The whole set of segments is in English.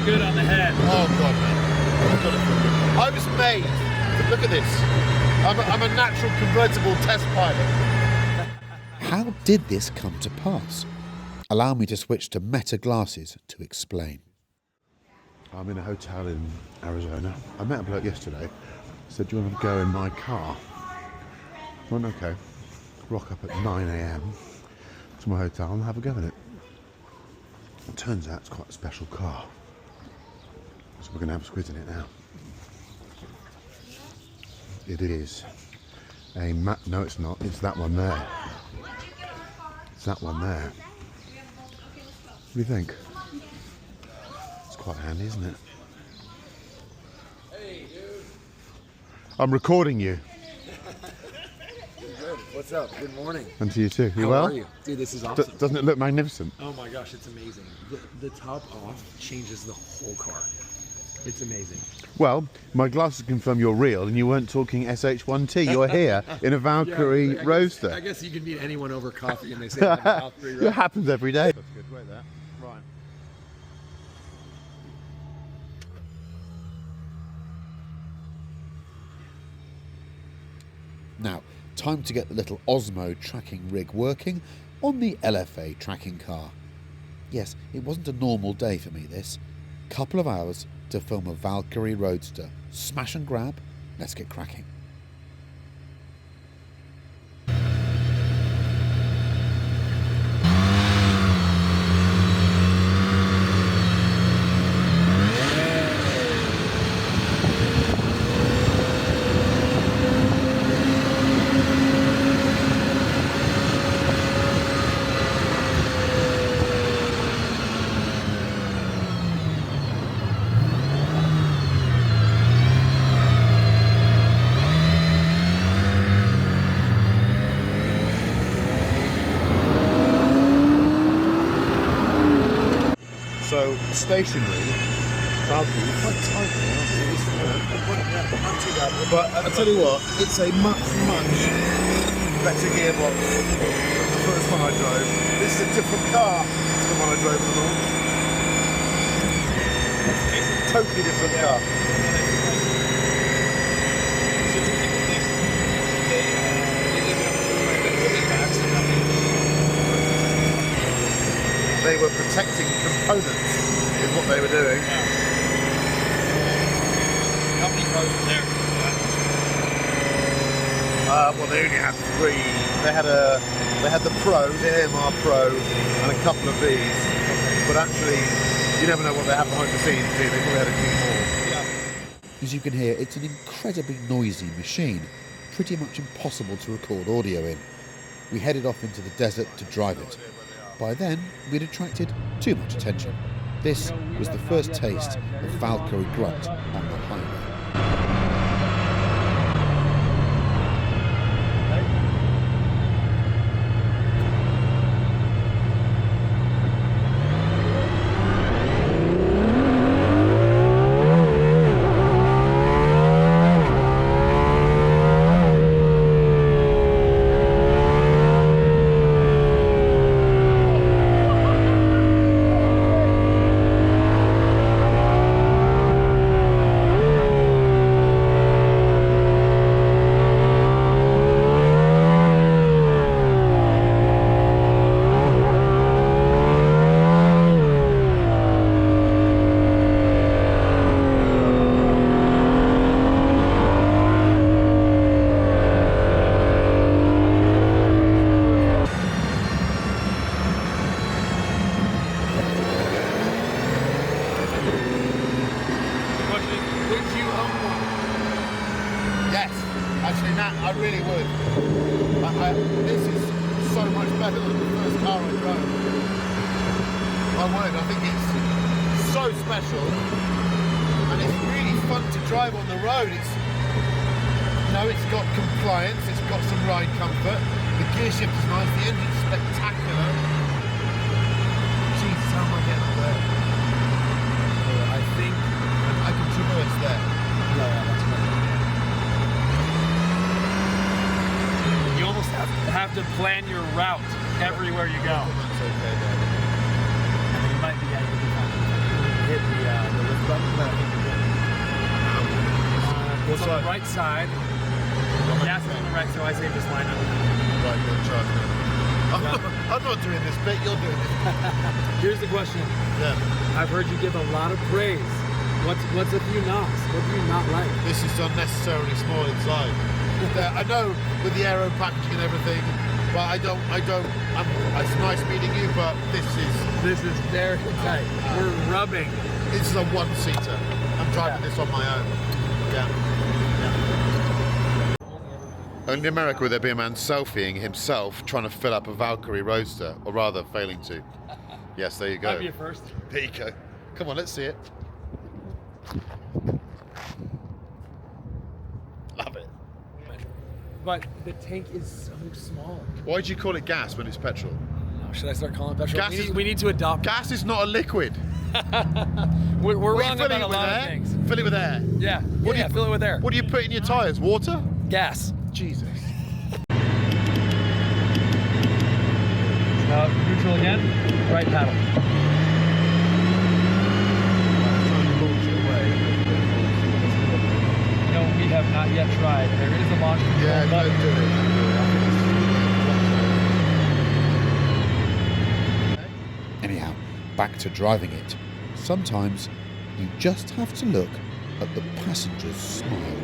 Good on the head. Oh god, man. I was made. Look at this. I'm a natural convertible test pilot. How did this come to pass? Allow me to switch to meta glasses to explain. I'm in a hotel in Arizona. I met a bloke yesterday. Said, do you want to go in my car? I went, okay. Rock up at 9 AM to my hotel and have a go in it. It turns out it's quite a special car. So we're going to have a squid in it now. It is a no, it's not. It's that one there. It's that one there. What do you think? It's quite handy, isn't it? Hey, dude. I'm recording you. Good. What's up? Good morning. And to you too. You How well? are you? Dude, this is awesome. Doesn't it look magnificent? Oh my gosh, it's amazing. The top off changes the whole car. It's amazing. Well, my glasses confirm you're real and you weren't talking SH1T. You're here in a Valkyrie Roadster. I guess you can meet anyone over coffee and they say I'm a Valkyrie Roadster. It happens every day. That's good. Wait there. Right. Now, time to get the little Osmo tracking rig working on the LFA tracking car. Yes, it wasn't a normal day for me this. Couple of hours to film a Valkyrie Roadster. Smash and grab, let's get cracking. So, stationary, Valkyrie, quite tight now, not too bad. But I tell you what, it's a much better gearbox than the first one I drove. This is a different car to the one I drove before. Totally different car. They were protecting components, is what they were doing. How many cars were there? Well, they only had 3. They had the Pro, the AMR Pro, and a couple of these. But actually, you never know what they have behind the scenes, do you? They probably had a few more. Yeah. As you can hear, it's an incredibly noisy machine, pretty much impossible to record audio in. We headed off into the desert to drive it. By then, we'd attracted too much attention. This was the first taste of Valkyrie grunt on the highway. I really would. This is so much better than the first car I drove. I would. I think it's so special, and it's really fun to drive on the road. It's got compliance. It's got some ride comfort. The gear shift is nice. The engine's spectacular. Jesus, how am I getting up there? I think I can traverse there. Yeah, that's right. You almost have to plan your route everywhere you go. That's okay then. And you might be able to hit the lift button, but I think you're good. It's on the right side. Gas is on the right, so I say just line up. Right, you're in charge now. I'm not doing this bit, you're doing this bit. Here's the question. Yeah. I've heard you give a lot of praise. What's a few knocks? What do you not like? This is unnecessarily small inside. I know with the aero packaging and everything, but it's nice meeting you, but this is very tight. We're rubbing. This is a one-seater. I'm driving this on my own. Yeah. Only in America would there be a man selfieing himself trying to fill up a Valkyrie Roadster, or rather failing to. Yes, there you go. That'd be a first. There you go. Come on, let's see it. Love it. But the tank is so small. Why do you call it gas when it's petrol? Should I start calling it petrol? Gas We need to adopt. Gas is not a liquid. We're What are you wrong filling about it a with lot air? of things. Fill it with air. Yeah. Fill it with air. What do you put in your tyres? Water? Gas. Jesus. Now neutral again. Right paddle. No, we have not yet tried. There is a launch control button. Do it. Anyhow, back to driving it. Sometimes you just have to look at the passenger's smile.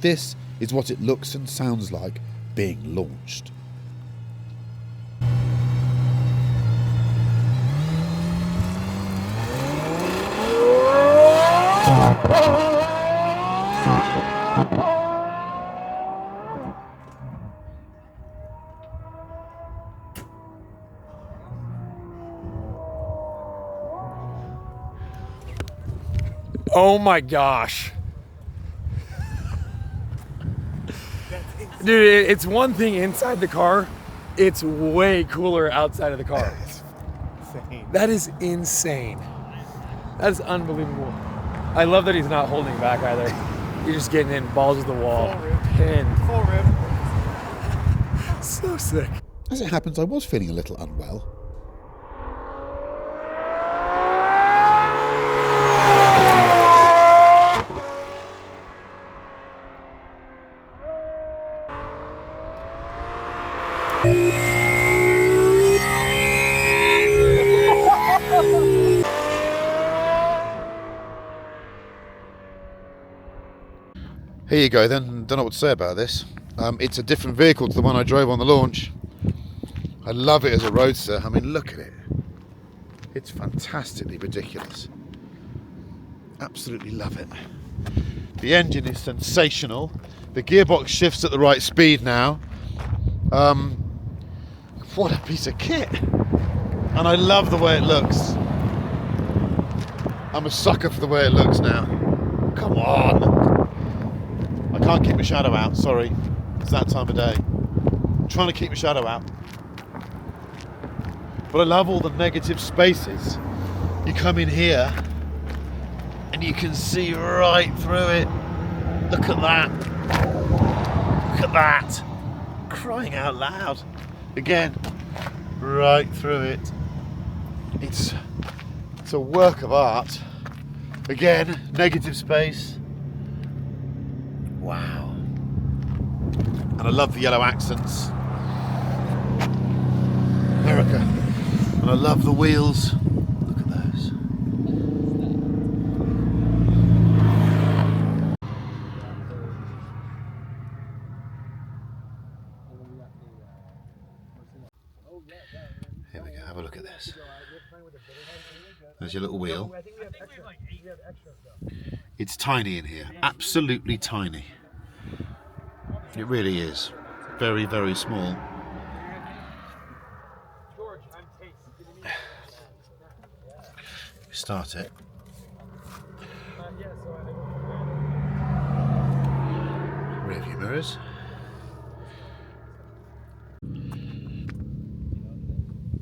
This is what it looks and sounds like being launched. Oh my gosh. Dude, it's one thing inside the car. It's way cooler outside of the car. That is insane. That is unbelievable. I love that he's not holding back either. You're just getting in, balls to the wall. Pin. Full rib. So sick. As it happens, I was feeling a little unwell. Here you go then, don't know what to say about this. It's a different vehicle to the one I drove on the launch. I love it as a roadster. I mean, look at it. It's fantastically ridiculous. Absolutely love it. The engine is sensational. The gearbox shifts at the right speed now. What a piece of kit. And I love the way it looks. I'm a sucker for the way it looks now. Come on. I can't keep my shadow out, sorry. It's that time of day. I'm trying to keep my shadow out. But I love all the negative spaces. You come in here and you can see right through it. Look at that. Look at that. Crying out loud. Again, right through it. It's a work of art. Again, negative space. Wow. And I love the yellow accents. America. And I love the wheels. Look at those. Here we go, have a look at this. There's your little wheel. It's tiny in here, absolutely tiny. It really is. Very, very small. Start it. Rear view mirrors.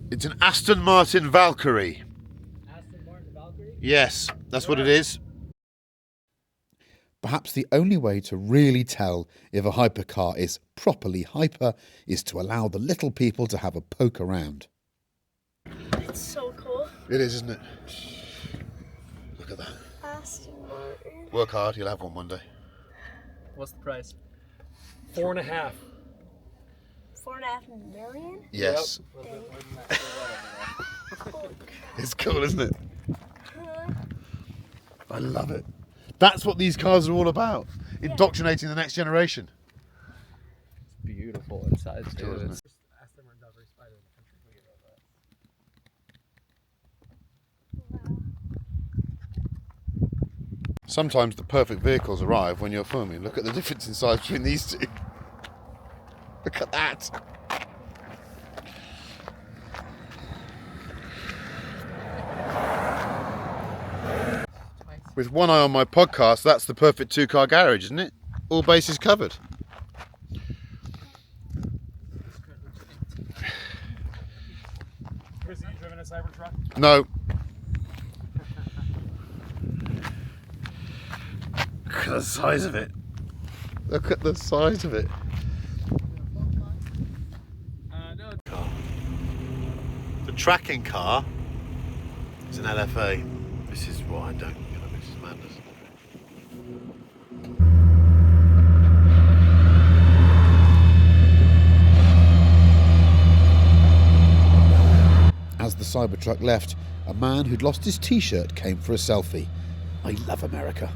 It's an Aston Martin Valkyrie. Aston Martin Valkyrie? Yes, that's what it is. Perhaps the only way to really tell if a hypercar is properly hyper is to allow the little people to have a poke around. It's so cool. It is, isn't it? Look at that. Aston Martin. Work hard, you'll have one one day. What's the price? 4.5. 4.5 million? Yes. It's cool, isn't it? I love it. That's what these cars are all about. Indoctrinating the next generation. It's beautiful inside too. cool, isn't it? Aston Martin Valkyrie Spider in the country. Look at that. Sometimes the perfect vehicles arrive when you're filming. Look at the difference in size between these two. Look at that. With one eye on my podcast, that's the perfect two-car garage, isn't it? All bases covered. Chris, have you driven a cybertruck? No. Look at the size of it. Look at the size of it. No. The tracking car is an LFA. This is what I don't get. This is madness. As the Cybertruck left, a man who'd lost his t-shirt came for a selfie. I love America.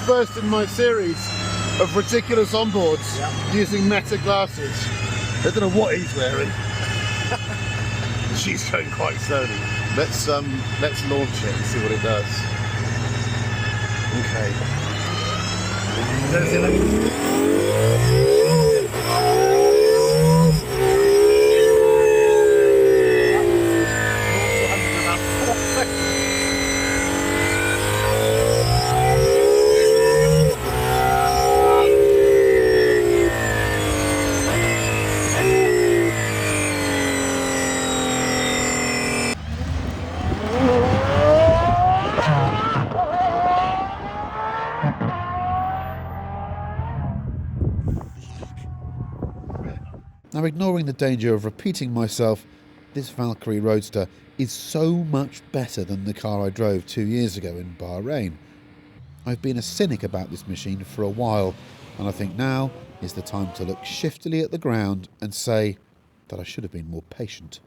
First in my series of ridiculous onboards using meta glasses. I don't know what he's wearing. She's going quite slowly. Let's launch it and see what it does. Now, ignoring the danger of repeating myself, this Valkyrie Roadster is so much better than the car I drove 2 years ago in Bahrain. I've been a cynic about this machine for a while, and I think now is the time to look shiftily at the ground and say that I should have been more patient.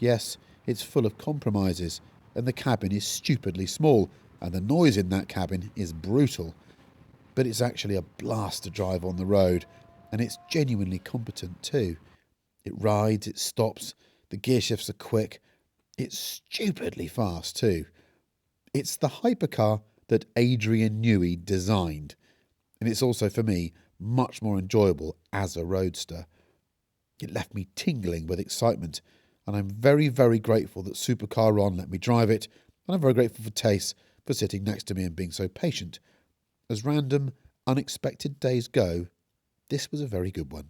Yes, it's full of compromises, and the cabin is stupidly small, and the noise in that cabin is brutal. But it's actually a blast to drive on the road, and it's genuinely competent too. It rides, it stops, the gear shifts are quick, it's stupidly fast too. It's the hypercar that Adrian Newey designed, and it's also, for me, much more enjoyable as a roadster. It left me tingling with excitement, and I'm very, very grateful that Supercar Ron let me drive it, and I'm very grateful for Tace for sitting next to me and being so patient. As random, unexpected days go, this was a very good one.